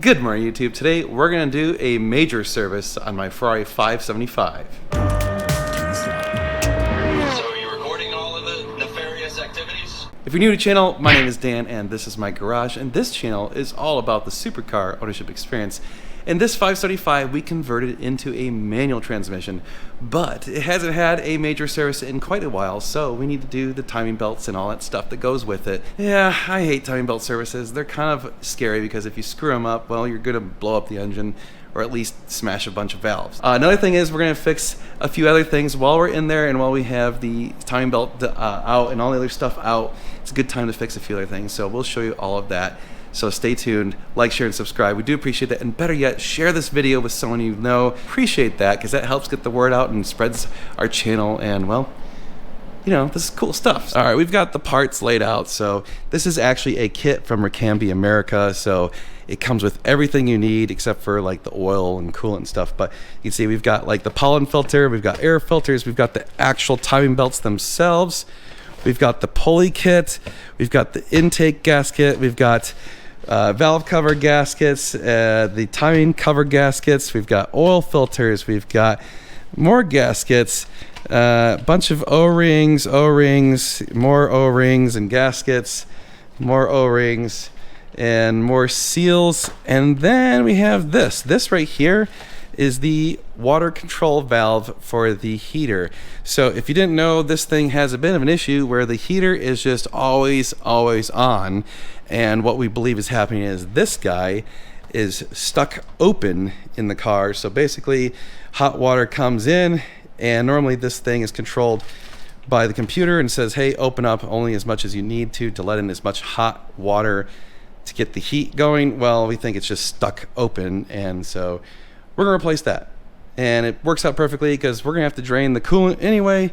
Good morning, YouTube. Today we're going to do a major service on my Ferrari 575. So are you recording all of the nefarious activities? If you're new to the channel, my name is Dan and this is my garage, and this channel is all about the supercar ownership experience. In this 575 we converted into a manual transmission, but it hasn't had a major service in quite a while, so we need to do the timing belts and all that stuff that goes with it. Yeah, I hate timing belt services. They're kind of scary because if you screw them up, well, you're going to blow up the engine or at least smash a bunch of valves. Another thing is we're going to fix a few other things while we're in there, and while we have the timing belt out and all the other stuff out, it's a good time to fix a few other things, so we'll show you all of that. So stay tuned, like, share, and subscribe. We do appreciate that, and better yet, share this video with someone you know. Appreciate that, because that helps get the word out and spreads our channel, and well, you know, this is cool stuff. All right, we've got the parts laid out. So this is actually a kit from Ricambi America, so it comes with everything you need except for like the oil and coolant and stuff. But you can see we've got like the pollen filter, we've got air filters, we've got the actual timing belts themselves, we've got the pulley kit, we've got the intake gasket, we've got valve cover gaskets, the timing cover gaskets, we've got oil filters, we've got more gaskets, a bunch of O-rings, more O-rings and gaskets, more O-rings and more seals. And then we have this right here is the water control valve for the heater. So if you didn't know, this thing has a bit of an issue where the heater is just always on, and what we believe is happening is this guy is stuck open in the car. So basically hot water comes in, and normally this thing is controlled by the computer and says, hey, open up only as much as you need to let in as much hot water to get the heat going. Well, we think it's just stuck open, and so we're gonna replace that. And it works out perfectly because we're gonna have to drain the coolant anyway,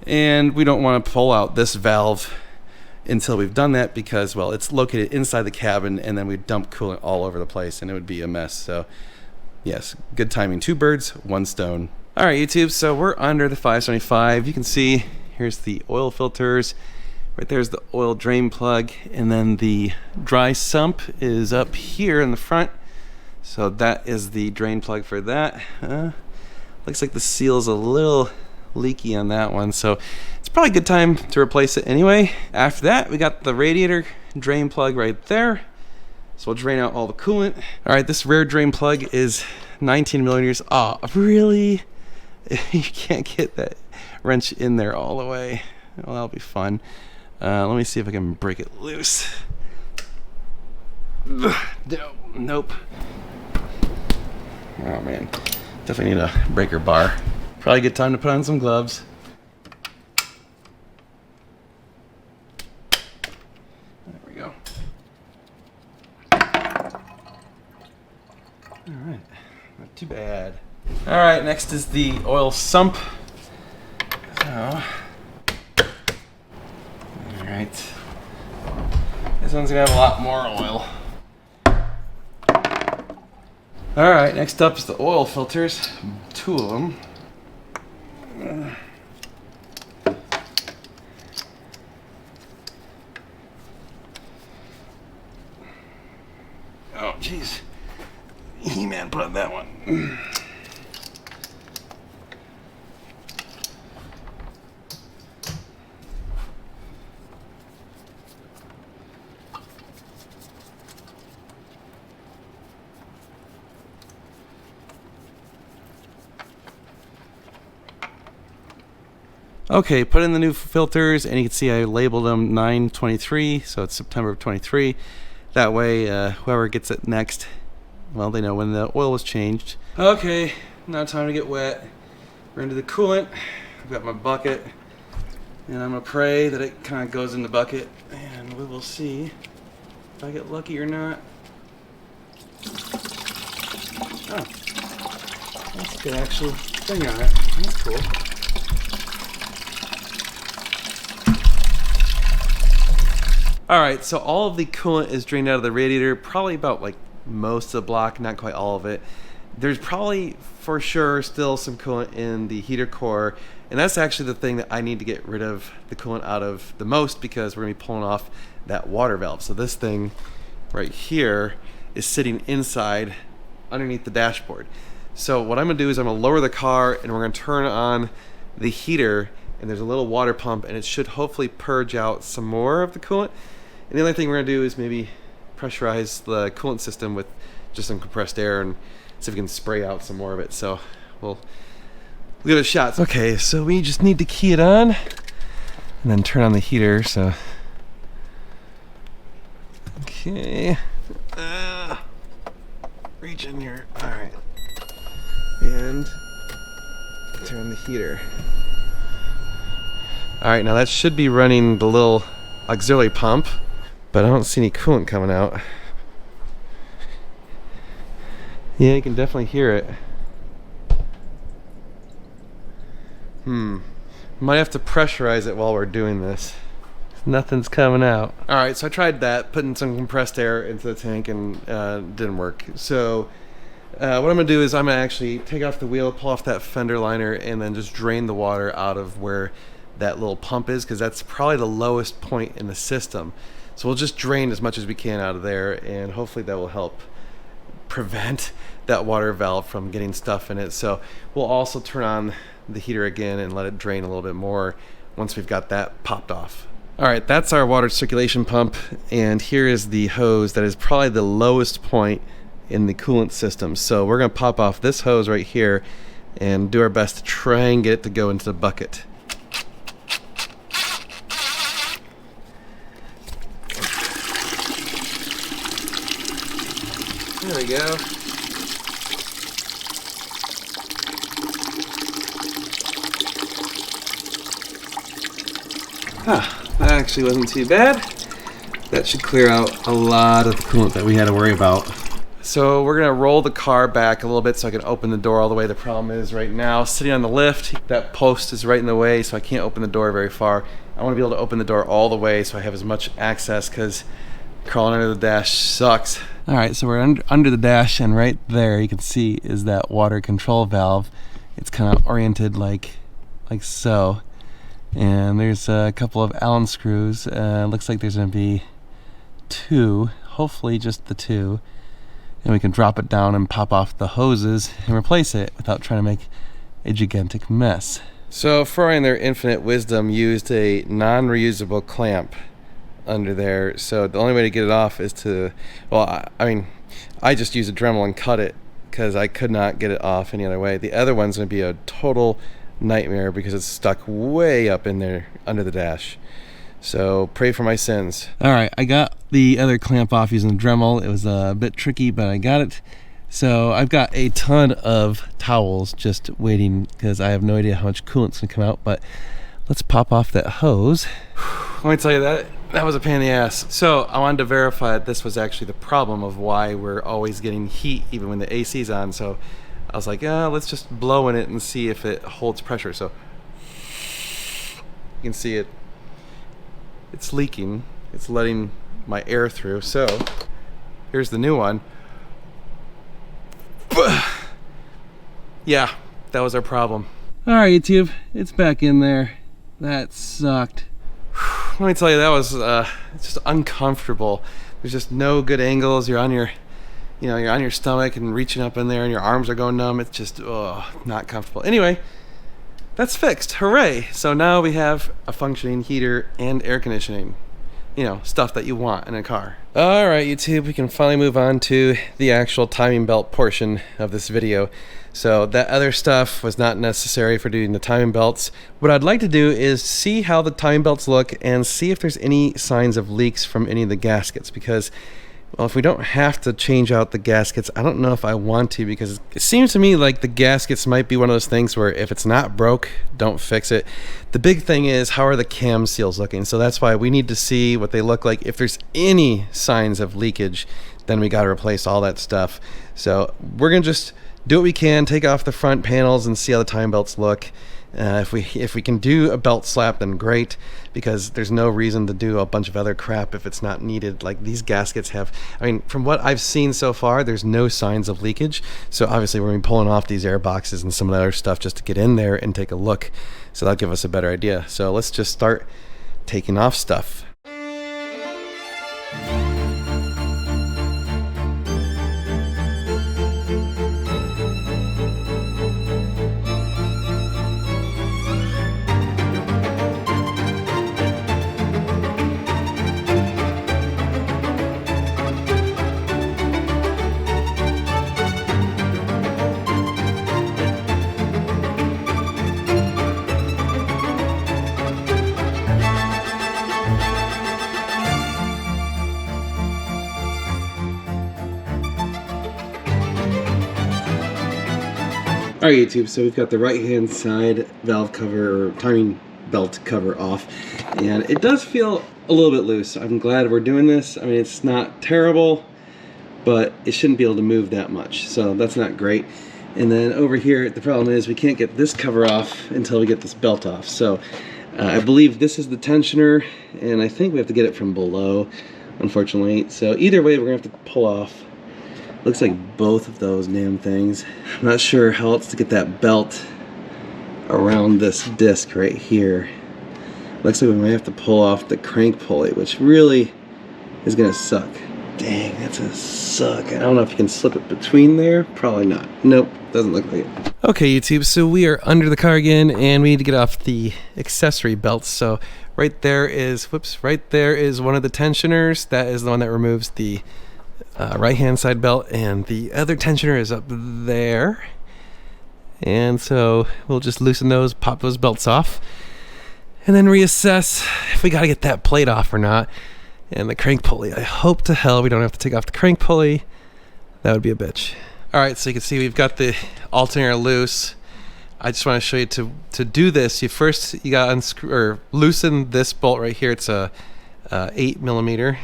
and we don't want to pull out this valve until we've done that because, well, it's located inside the cabin, and then we dump coolant all over the place and it would be a mess. So yes, good timing. Two birds, one stone. All right, YouTube, so we're under the 575. You can see here's the oil filters. Right there's the oil drain plug, and then the dry sump is up here in the front. So that is the drain plug for that. Looks like the seal's a little leaky on that one, so it's probably a good time to replace it anyway. After that, we got the radiator drain plug right there. So we'll drain out all the coolant. All right, this rear drain plug is 19 millimeters. Oh, really? You can't get that wrench in there all the way. Well, that'll be fun. Let me see if I can break it loose. Nope. Oh man, definitely need a breaker bar. Probably a good time to put on some gloves. There we go. Alright, not too bad. Alright, next is the oil sump. So, alright. This one's gonna have a lot more oil. Alright, next up is the oil filters. Two of them. Oh, jeez. He-Man put on that one. Okay, put in the new filters, and you can see I labeled them 9/23, so it's September of 23. That way, whoever gets it next, well, they know when the oil was changed. Okay, now time to get wet. We're into the coolant. I've got my bucket, and I'm gonna pray that it kind of goes in the bucket, and we will see if I get lucky or not. Oh, that's a good actual thing on it. That's cool. Alright, so all of the coolant is drained out of the radiator, probably about like most of the block, not quite all of it. There's probably for sure still some coolant in the heater core, and that's actually the thing that I need to get rid of the coolant out of the most because we're going to be pulling off that water valve. So this thing right here is sitting inside underneath the dashboard. So what I'm gonna do is I'm gonna lower the car and we're gonna turn on the heater, and there's a little water pump, and it should hopefully purge out some more of the coolant. And the only thing we're gonna do is maybe pressurize the coolant system with just some compressed air and see if we can spray out some more of it. So we'll give it a shot. Okay, so we just need to key it on and then turn on the heater. So okay, reach in here. All right, and turn the heater. All right, now that should be running the little auxiliary pump, but I don't see any coolant coming out. Yeah, you can definitely hear it. Might have to pressurize it while we're doing this. Nothing's coming out. All right, so I tried that, putting some compressed air into the tank, and didn't work. So what I'm gonna do is I'm gonna actually take off the wheel, pull off that fender liner, and then just drain the water out of where that little pump is, because that's probably the lowest point in the system. So we'll just drain as much as we can out of there, and hopefully that will help prevent that water valve from getting stuff in it. So we'll also turn on the heater again and let it drain a little bit more once we've got that popped off. All right, that's our water circulation pump, and here is the hose that is probably the lowest point in the coolant system. So we're gonna pop off this hose right here and do our best to try and get it to go into the bucket. There we go. That actually wasn't too bad. That should clear out a lot of the coolant that we had to worry about. So we're gonna roll the car back a little bit so I can open the door all the way. The problem is right now, sitting on the lift, that post is right in the way, so I can't open the door very far. I wanna be able to open the door all the way so I have as much access, because crawling under the dash sucks. All right, so we're under the dash, and right there you can see is that water control valve. It's kind of oriented like so. And there's a couple of Allen screws. Looks like there's gonna be two, hopefully just the two. And we can drop it down and pop off the hoses and replace it without trying to make a gigantic mess. So Ferrari, in their infinite wisdom, used a non-reusable clamp under there. So the only way to get it off is to, well, I just used a Dremel and cut it because I could not get it off any other way. The other one's gonna be a total nightmare because it's stuck way up in there under the dash. So pray for my sins. All right, I got the other clamp off using the Dremel. It was a bit tricky, but I got it. So I've got a ton of towels just waiting because I have no idea how much coolant's gonna come out, but let's pop off that hose. Let me tell you, that was a pain in the ass. So I wanted to verify that this was actually the problem of why we're always getting heat even when the AC's on. So I was like, let's just blow in it and see if it holds pressure. So you can see it's leaking. It's letting my air through. So here's the new one. Yeah, that was our problem. All right, YouTube, it's back in there. That sucked. Let me tell you, that was it's just uncomfortable. There's just no good angles. You're on your stomach and reaching up in there, and your arms are going numb. It's just not comfortable. Anyway, that's fixed. Hooray! So now we have a functioning heater and air conditioning. You know, stuff that you want in a car. All right, YouTube, we can finally move on to the actual timing belt portion of this video. So that other stuff was not necessary for doing the timing belts. What I'd like to do is see how the timing belts look and see if there's any signs of leaks from any of the gaskets, because, well, if we don't have to change out the gaskets, I don't know if I want to, because it seems to me like the gaskets might be one of those things where if it's not broke, don't fix it. The big thing is, how are the cam seals looking? So that's why we need to see what they look like. If there's any signs of leakage, then we got to replace all that stuff. So we're gonna just do what we can, take off the front panels and see how the timing belts look. If we can do a belt slap, then great, because there's no reason to do a bunch of other crap if it's not needed. Like, these gaskets have, from what I've seen so far, there's no signs of leakage. So obviously we're going to be pulling off these air boxes and some of the other stuff just to get in there and take a look. So that'll give us a better idea. So let's just start taking off stuff. Alright YouTube, so we've got the right hand side valve cover or timing belt cover off, and it does feel a little bit loose. I'm glad we're doing this. I mean, it's not terrible, but it shouldn't be able to move that much, so that's not great. And then over here, the problem is we can't get this cover off until we get this belt off. So I believe this is the tensioner, and I think we have to get it from below, unfortunately. So either way, we're gonna have to pull off. Looks like both of those damn things. I'm not sure how else to get that belt around this disc right here. Looks like we might have to pull off the crank pulley, which really is gonna suck. Dang, that's a suck. I don't know if you can slip it between there. Probably not. Nope, doesn't look like it. Okay, YouTube, so we are under the car again, and we need to get off the accessory belts. So right there is, whoops, right there is one of the tensioners. That is the one that removes the right-hand side belt, and the other tensioner is up there. And so we'll just loosen those, pop those belts off, and then reassess if we got to get that plate off or not. And the crank pulley, I hope to hell we don't have to take off the crank pulley. That would be a bitch. Alright, so you can see we've got the alternator loose. I just want to show you to do this, you gotta unscrew or loosen this bolt right here. It's a 8mm,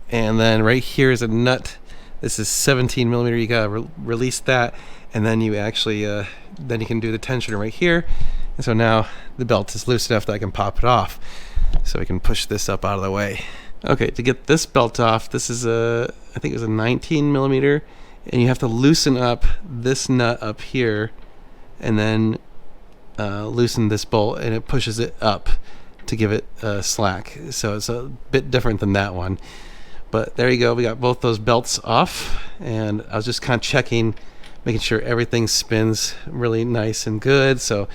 and then right here is a nut. This is 17mm. You gotta release that, and then you actually then you can do the tensioner right here. And so now the belt is loose enough that I can pop it off, so we can push this up out of the way. Okay, to get this belt off, this is I think it was a 19mm, and you have to loosen up this nut up here, and then loosen this bolt, and it pushes it up to give it slack. So it's a bit different than that one. But there you go, we got both those belts off, and I was just kind of checking, making sure everything spins really nice and good. So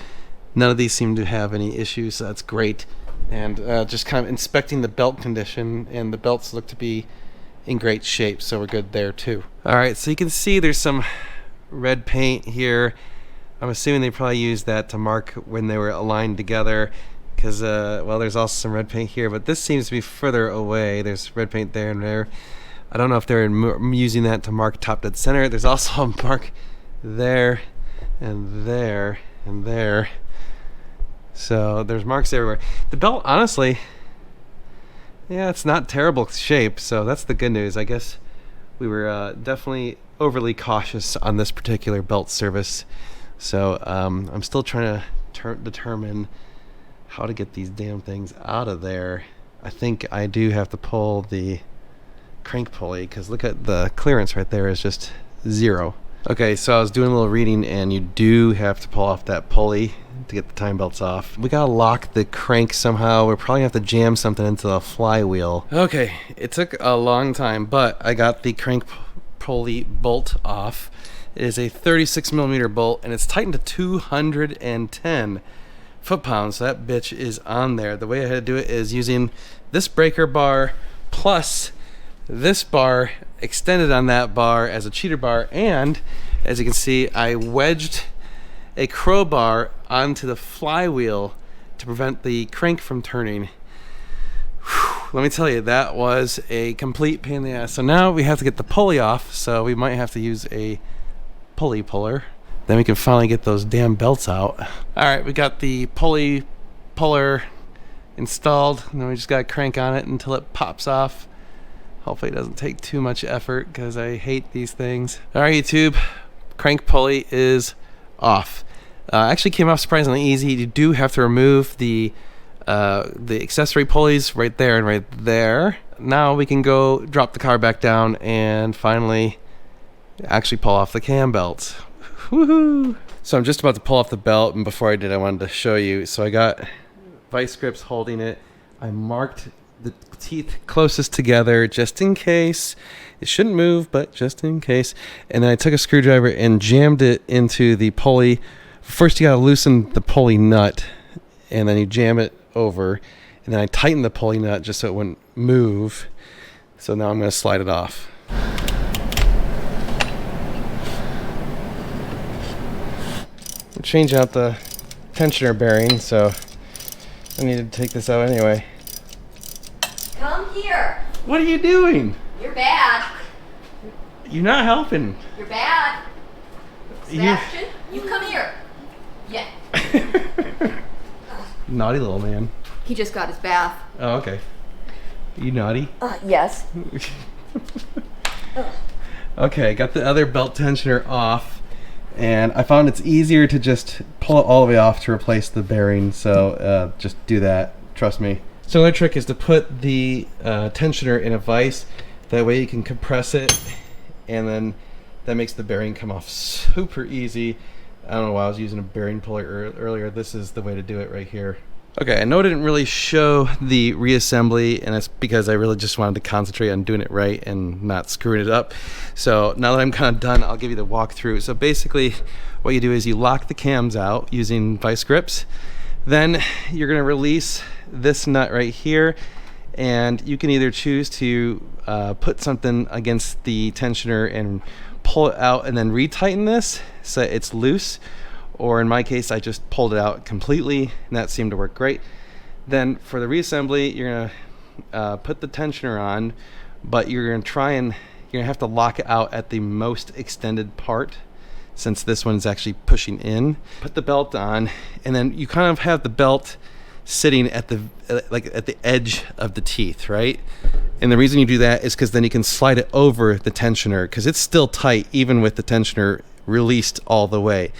none of these seem to have any issues, so that's great. And just kind of inspecting the belt condition, and the belts look to be in great shape, so we're good there too. Alright, so you can see there's some red paint here. I'm assuming they probably used that to mark when they were aligned together, because well, there's also some red paint here, but this seems to be further away. There's red paint there and there. I don't know if they're using that to mark top dead center. There's also a mark there and there and there. So there's marks everywhere. The belt, honestly, yeah, it's not terrible shape, so that's the good news. I guess we were definitely overly cautious on this particular belt service. So I'm still trying to determine how to get these damn things out of there. I think I do have to pull the crank pulley, because look at the clearance right there is just 0. Okay, so I was doing a little reading, and you do have to pull off that pulley to get the time belts off. We gotta lock the crank somehow. We're probably gonna have to jam something into the flywheel. Okay, it took a long time, but I got the crank pulley bolt off. It is a 36mm bolt, and it's tightened to 210 foot-pounds, so that bitch is on there. The way I had to do it is using this breaker bar plus this bar extended on that bar as a cheater bar, and as you can see, I wedged a crowbar onto the flywheel to prevent the crank from turning. Whew, let me tell you, that was a complete pain in the ass. So now we have to get the pulley off, so we might have to use a pulley puller. Then we can finally get those damn belts out. Alright, we got the pulley puller installed, and then we just gotta crank on it until it pops off. Hopefully it doesn't take too much effort, because I hate these things. Alright YouTube, crank pulley is off. Actually came off surprisingly easy. You do have to remove the accessory pulleys right there and right there. Now we can go drop the car back down and finally actually pull off the cam belts. Woohoo! So I'm just about to pull off the belt, and before I did, I wanted to show you. So I got vice grips holding it. I marked the teeth closest together just in case. It shouldn't move, but just in case. And then I took a screwdriver and jammed it into the pulley. First you gotta loosen the pulley nut, and then you jam it over, and then I tightened the pulley nut just so it wouldn't move. So now I'm gonna slide it off. Change out the tensioner bearing, so I need to take this out anyway. Come here. What are you doing? You're bad. You're not helping. You're bad. Sebastian, you come here. Naughty little man. He just got his bath. Oh, okay. You naughty? Yes. Okay, got the other belt tensioner off, and I found it's easier to just pull it all the way off to replace the bearing, so just do that, trust me. So another trick is to put the tensioner in a vise, that way you can compress it, and then that makes the bearing come off super easy. I don't know why I was using a bearing puller earlier. This is the way to do it right here. Okay, I know I didn't really show the reassembly, and that's because I really just wanted to concentrate on doing it right and not screwing it up. So now that I'm kind of done, I'll give you the walkthrough. So basically, what you do is you lock the cams out using vice grips. Then you're going to release this nut right here, and you can either choose to put something against the tensioner and pull it out and then retighten this so it's loose. Or in my case, I just pulled it out completely, and that seemed to work great. Then for the reassembly, you're gonna put the tensioner on, but you're gonna have to lock it out at the most extended part, since this one's actually pushing in. Put the belt on, and then you kind of have the belt sitting at the at the edge of the teeth, right? And the reason you do that is because then you can slide it over the tensioner, because it's still tight even with the tensioner released all the way.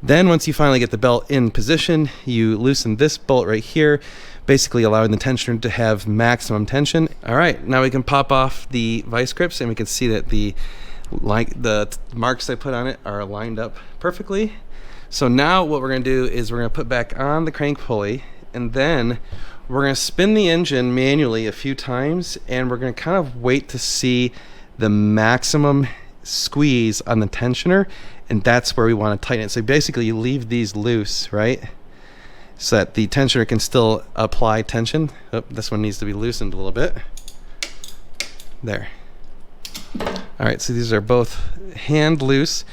Then once you finally get the belt in position, you loosen this bolt right here, basically allowing the tensioner to have maximum tension. All right, now we can pop off the vice grips, and we can see that the marks I put on it are lined up perfectly. So now what we're gonna do is we're gonna put back on the crank pulley, and then we're gonna spin the engine manually a few times, and we're gonna kind of wait to see the maximum squeeze on the tensioner, and that's where we want to tighten it. So basically you leave these loose, right, so that the tensioner can still apply tension. Oh, this one needs to be loosened a little bit. There. All right, so these are both hand loose,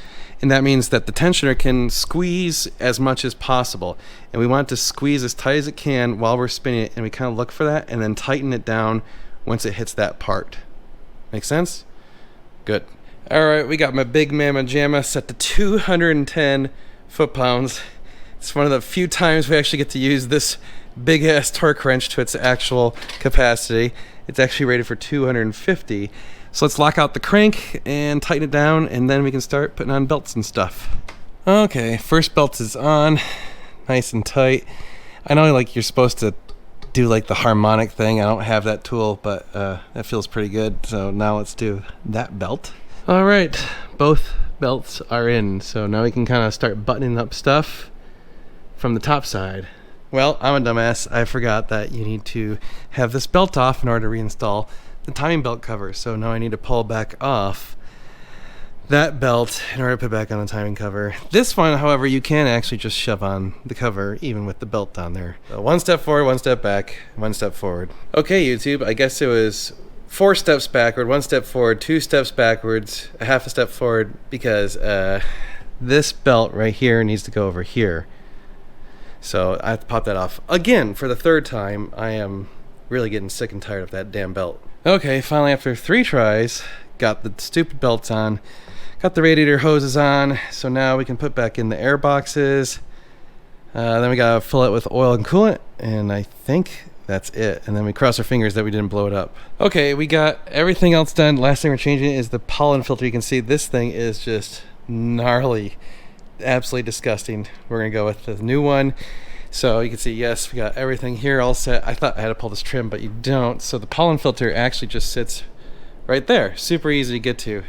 and that means that the tensioner can squeeze as much as possible, and we want it to squeeze as tight as it can while we're spinning it, and we kind of look for that and then tighten it down once it hits that part. Make sense? Good. All right, we got my big mamma jamma set to 210 foot-pounds. It's one of the few times we actually get to use this big-ass torque wrench to its actual capacity. It's actually rated for 250. So let's lock out the crank and tighten it down, and then we can start putting on belts and stuff. Okay, first belt is on, nice and tight. I know like you're supposed to do like the harmonic thing. I don't have that tool, but that feels pretty good. So now let's do that belt. All right, both belts are in, so now we can kind of start buttoning up stuff from the top side. Well, I'm a dumbass. I forgot that you need to have this belt off in order to reinstall the timing belt cover. So now I need to pull back off that belt in order to put back on the timing cover. This one, however, you can actually just shove on the cover even with the belt on there. So one step forward, one step back, one step forward. Okay, YouTube, I guess it was 4 steps backward, 1 step forward, 2 steps backwards, a half a step forward, because this belt right here needs to go over here. So I have to pop that off again for the 3rd time. I am really getting sick and tired of that damn belt. Okay, finally after 3 tries, got the stupid belts on, got the radiator hoses on, so now we can put back in the air boxes. Then we gotta fill it with oil and coolant, and I think that's it. And then we cross our fingers that we didn't blow it up. Okay, we got everything else done. Last thing we're changing is the pollen filter. You can see this thing is just gnarly, absolutely disgusting. We're gonna go with the new one. So you can see, yes, we got everything here all set. I thought I had to pull this trim, but you don't. So the pollen filter actually just sits right there. Super easy to get to.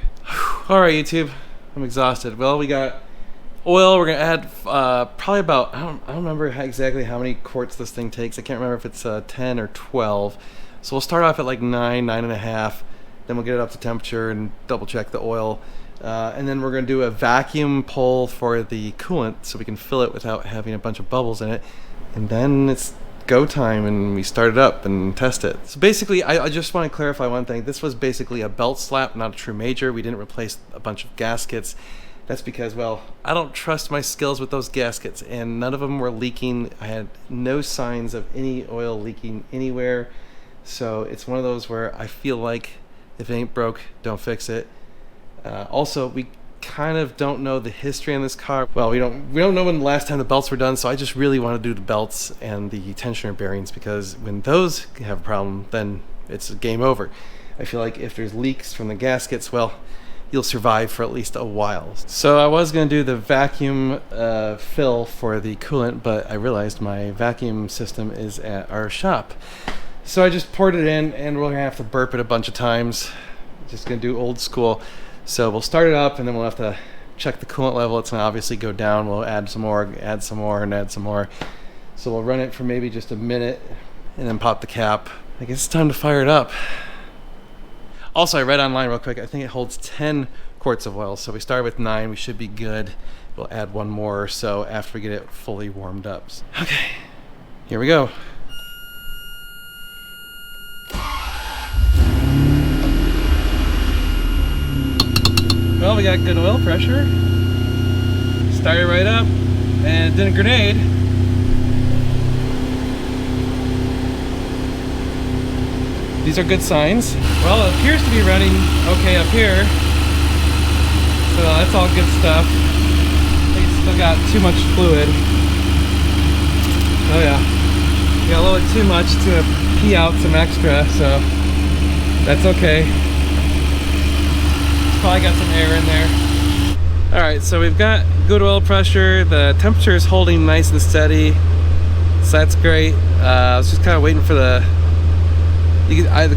All right, YouTube, I'm exhausted. Well, we got oil. We're gonna add probably about, I don't remember exactly how many quarts this thing takes. I can't remember if it's 10 or 12. So we'll start off at like 9.5. Then we'll get it up to temperature and double check the oil. And then we're gonna do a vacuum pull for the coolant so we can fill it without having a bunch of bubbles in it. And then it's go time, and we start it up and test it. So basically, I just want to clarify one thing. This was basically a belt slap, not a true major. We didn't replace a bunch of gaskets. That's because, well, I don't trust my skills with those gaskets, and none of them were leaking. I had no signs of any oil leaking anywhere. So it's one of those where I feel like if it ain't broke, don't fix it. Also, we kind of don't know the history on this car. Well, we don't know when the last time the belts were done, so I just really want to do the belts and the tensioner bearings, because when those have a problem, then it's game over. I feel like if there's leaks from the gaskets, well, you'll survive for at least a while. So I was going to do the vacuum fill for the coolant, but I realized my vacuum system is at our shop. So I just poured it in, and we're going to have to burp it a bunch of times. Just going to do old school. So we'll start it up, and then we'll have to check the coolant level. It's going to obviously go down. We'll add some more, and add some more. So we'll run it for maybe just a minute, and then pop the cap. I guess it's time to fire it up. Also, I read online real quick, I think it holds 10 quarts of oil. So we started with 9, we should be good. We'll add one more or so after we get it fully warmed up. Okay, here we go. Well, we got good oil pressure. Started right up, and it did a grenade. These are good signs. Well, it appears to be running okay up here. So that's all good stuff. It's still got too much fluid. Oh yeah. Got a little bit too much to pee out some extra, so that's okay. Probably got some air in there. Alright, so we've got good oil pressure. The temperature is holding nice and steady. So that's great. I was just kind of waiting for the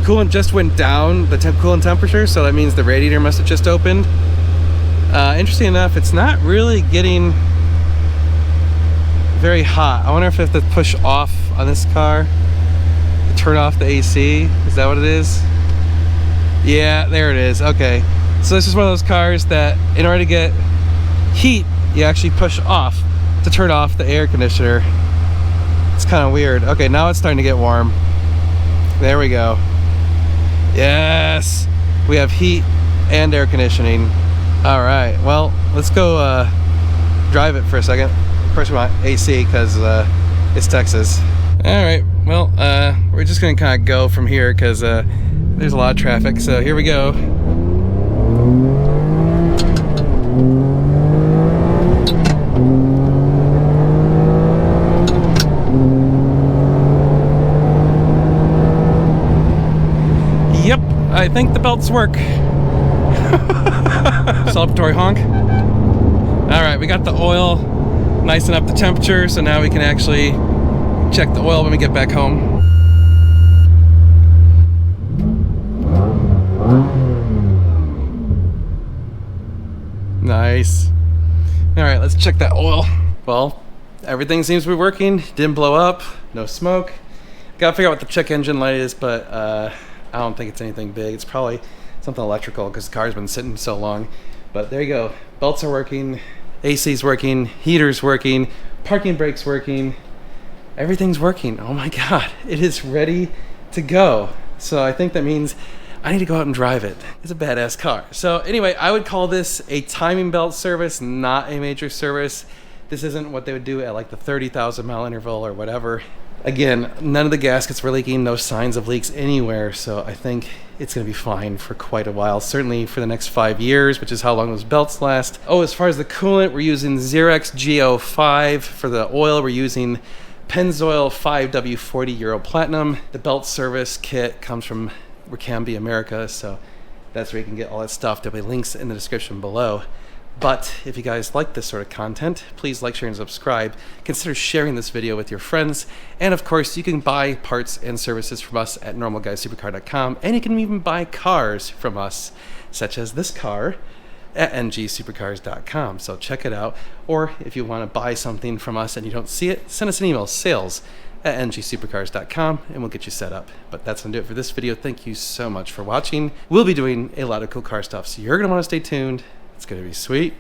coolant just went down, the coolant temperature, so that means the radiator must have just opened. Interesting enough, it's not really getting very hot. I wonder if I have to push off on this car to turn off the AC. Is that what it is? Yeah, there it is. Okay. So this is one of those cars that in order to get heat, you actually push off to turn off the air conditioner. It's kind of weird. Okay, now it's starting to get warm. There we go. Yes! We have heat and air conditioning. Alright, well, let's go drive it for a second. First we want AC because it's Texas. Alright, well, we're just going to kind of go from here because there's a lot of traffic. So here we go. Yep, I think the belts work. Celebratory honk. Alright, we got the oil nice and up the temperature, so now we can actually check the oil when we get back home. Nice. Alright, let's check that oil. Well, everything seems to be working. Didn't blow up, no smoke. Gotta figure out what the check engine light is, but I don't think it's anything big. It's probably something electrical because the car's been sitting so long. But there you go. Belts are working, AC's working, heater's working, parking brake's working. Everything's working. Oh my God, it is ready to go. So I think that means I need to go out and drive it. It's a badass car. So anyway, I would call this a timing belt service, not a major service. This isn't what they would do at like the 30,000 mile interval or whatever. Again, none of the gaskets were leaking, no signs of leaks anywhere, so I think it's going to be fine for quite a while, certainly for the next 5 years, which is how long those belts last. Oh, as far as the coolant, we're using Zerex G05. For the oil, we're using Pennzoil 5W40 Euro Platinum. The belt service kit comes from Ricambi America, so that's where you can get all that stuff. There'll be links in the description below. But if you guys like this sort of content, please like, share, and subscribe. Consider sharing this video with your friends. And of course, you can buy parts and services from us at normalguysupercar.com. And you can even buy cars from us, such as this car, at ngsupercars.com. So check it out. Or if you want to buy something from us and you don't see it, send us an email, sales@ngsupercars.com, and we'll get you set up. But that's going to do it for this video. Thank you so much for watching. We'll be doing a lot of cool car stuff, so you're going to want to stay tuned. It's going to be sweet.